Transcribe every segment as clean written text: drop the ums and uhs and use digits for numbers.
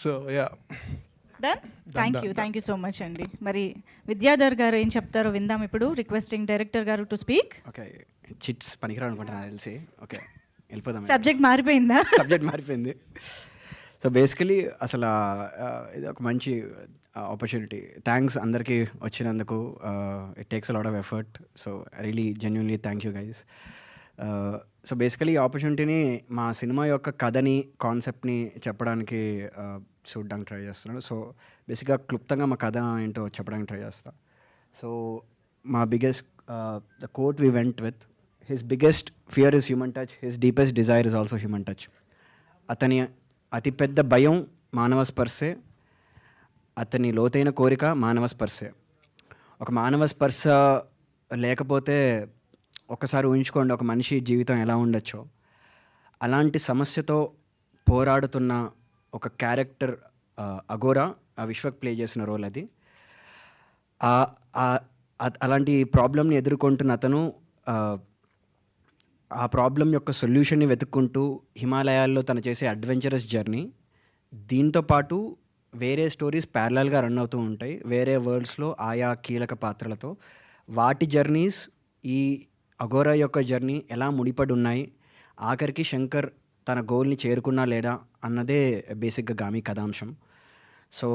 So yeah, done. Thank you so much అండి. మరి విద్యాధర్ గారు ఏం చెప్తారో విందాం ఇప్పుడు. రిక్వెస్టింగ్ డైరెక్టర్ గారు టు స్పీక్. ఓకే, చిట్స్ పనికిరా అనుకుంటున్నా తెలిసి. ఓకే, వెళ్ళిపోదాం. సబ్జెక్ట్ మారిపోయిందా? సబ్జెక్ట్ మారిపోయింది. సో బేసికలీ అసలు ఇది ఒక మంచి ఆపర్చునిటీ. థ్యాంక్స్ అందరికీ వచ్చినందుకు. It takes a lot of effort. So really genuinely thank you guys. So basically ఈ ఆపర్చునిటీని మా సినిమా యొక్క కథని, కాన్సెప్ట్ని చెప్పడానికి చూడడానికి ట్రై చేస్తున్నాను. సో బేసిక్గా క్లుప్తంగా మా కథ ఏంటో చెప్పడానికి ట్రై చేస్తా. సో మా biggest the quote we went with, his biggest fear is human touch, his deepest desire is also human touch. అతని అతిపెద్ద భయం మానవ స్పర్శే, అతని లోతైన కోరిక మానవ స్పర్శే. ఒక మానవ స్పర్శ లేకపోతే ఒకసారి ఊహించుకోండి ఒక మనిషి జీవితం ఎలా ఉండొచ్చో. అలాంటి సమస్యతో పోరాడుతున్న ఒక క్యారెక్టర్ అఘోరా, ఆ విశ్వక్ ప్లే చేసిన రోల్ అది. అలాంటి ప్రాబ్లమ్ని ఎదుర్కొంటున్న అతను ఆ ప్రాబ్లం యొక్క సొల్యూషన్ని వెతుక్కుంటూ హిమాలయాల్లో తను చేసే అడ్వెంచరస్ జర్నీ. దీంతోపాటు వేరే స్టోరీస్ ప్యారలల్గా రన్ అవుతూ ఉంటాయి వేరే వరల్డ్స్లో ఆయా కీలక పాత్రలతో. వాటి జర్నీస్ ఈ అఘోరా యొక్క జర్నీ ఎలా ముడిపడి ఉన్నాయి, ఆఖరికి శంకర్ తన గోల్ని చేరుకున్నా లేడా అన్నదే బేసిక్గా గామి కథాంశం. సో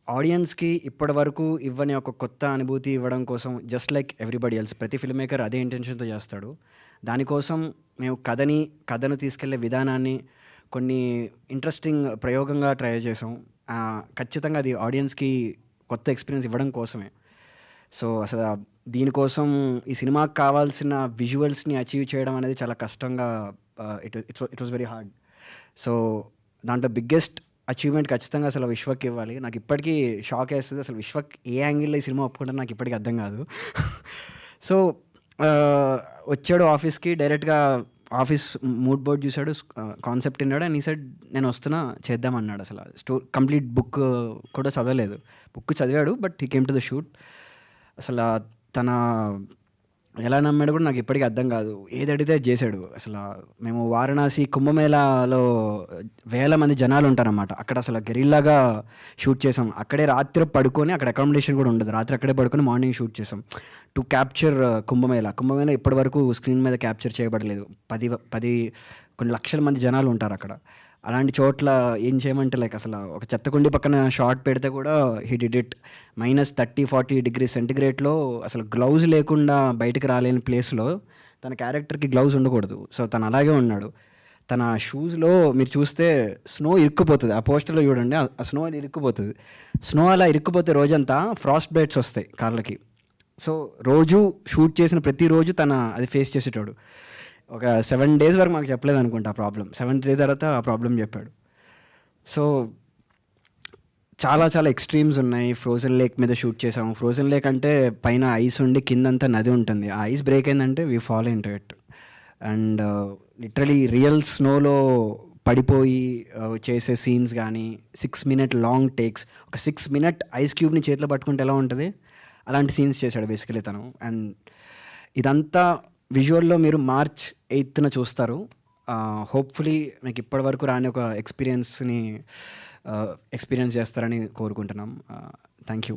ఆడియన్స్కి ఇప్పటి వరకు ఇవ్వని ఒక కొత్త అనుభూతి ఇవ్వడం కోసం, జస్ట్ లైక్ ఎవ్రీబడి ఎల్స్, ప్రతి ఫిల్మ్ మేకర్ అదే ఇంటెన్షన్తో చేస్తాడు. దానికోసం మేము కథను తీసుకెళ్లే విధానాన్ని కొన్ని ఇంట్రెస్టింగ్ ప్రయోగంగా ట్రై చేసాం. ఖచ్చితంగా అది ఆడియన్స్కి కొత్త ఎక్స్పీరియన్స్ ఇవ్వడం కోసమే. సో అసలు దీనికోసం ఈ సినిమాకి కావాల్సిన విజువల్స్ని అచీవ్ చేయడం అనేది చాలా కష్టంగా, it was very hard. So దాంట్లో బిగ్గెస్ట్ అచీవ్మెంట్ ఖచ్చితంగా అసలు విశ్వక్ ఇవ్వాలి. నాకు ఇప్పటికీ షాక్ వేస్తుంది, అసలు విశ్వక్ ఏ యాంగిల్లో ఈ సినిమా ఒప్పుకుంటారో నాకు ఇప్పటికీ అర్థం కాదు. సో వచ్చాడు ఆఫీస్కి, డైరెక్ట్గా ఆఫీస్ మూడ్ బోర్డ్ చూశాడు, కాన్సెప్ట్ విన్నాడు, అండ్ ఈ సైడ్ నేను వస్తున్నా చేద్దామన్నాడు. అసలు కంప్లీట్ బుక్ కూడా చదవలేదు, బుక్ చదివాడు, but he came to the shoot. అసలు తన ఎలా నమ్మాడు కూడా నాకు ఇప్పటికీ అర్థం కాదు. ఏది అడిగితే చేశాడు. అసలు మేము వారణాసి కుంభమేళాలో వేల మంది జనాలు ఉంటారన్నమాట, అక్కడ అసలు గెరిల్లాగా షూట్ చేసాం. అక్కడే రాత్రి పడుకొని, అక్కడ అకామిడేషన్ కూడా ఉండదు, రాత్రి అక్కడే పడుకొని మార్నింగ్ షూట్ చేసాం టు క్యాప్చర్ కుంభమేళా ఇప్పటి వరకు స్క్రీన్ మీద క్యాప్చర్ చేయబడలేదు. 10 కొన్ని లక్షల మంది జనాలు ఉంటారు అక్కడ. అలాంటి చోట్ల ఏం చేయమంటే లైక్ అసలు ఒక చెత్తకుండి పక్కన షార్ట్ పెడితే కూడా హీ డిడ్ ఇట్. -30-40 degrees సెంటిగ్రేడ్లో అసలు గ్లౌజ్ లేకుండా బయటకు రాలేని ప్లేస్లో తన క్యారెక్టర్కి గ్లౌజ్ ఉండకూడదు. సో తను అలాగే ఉన్నాడు. తన షూస్లో మీరు చూస్తే స్నో ఇరుక్కుపోతుంది, ఆ పోస్టర్లో చూడండి, ఆ స్నో అది ఇరుక్కుపోతుంది. స్నో అలా ఇరుక్కుపోతే రోజంతా ఫ్రాస్ట్ బైట్స్ వస్తాయి కాళ్ళకి. సో రోజు షూట్ చేసిన ప్రతిరోజు అది ఫేస్ చేసేటోడు. ఒక 7 days వరకు మాకు చెప్పలేదు అనుకుంటా ఆ ప్రాబ్లం. 7th day తర్వాత ఆ ప్రాబ్లం చెప్పాడు. సో చాలా చాలా ఎక్స్ట్రీమ్స్ ఉన్నాయి. ఫ్రోజన్ లేక్ మీద షూట్ చేసాము. ఫ్రోజన్ లేక్ అంటే పైన ఐస్ ఉండి కిందంతా నది ఉంటుంది. ఆ ఐస్ బ్రేక్ అయిందంటే we fall into it. And literally real స్నోలో పడిపోయి చేసే సీన్స్ కానీ, 6 minute లాంగ్ టేక్స్, ఒక 6 minute ఐస్ క్యూబ్ని చేతిలో పట్టుకుంటే ఎలా ఉంటుంది అలాంటి సీన్స్ చేశాడు బేసికలీ తను. అండ్ ఇదంతా విజువల్లో మీరు March 8th చూస్తారు. హోప్ఫుల్లీ మీకు ఇప్పటి వరకు రాని ఒక ఎక్స్పీరియన్స్ చేస్తారని కోరుకుంటున్నాం. Thank you.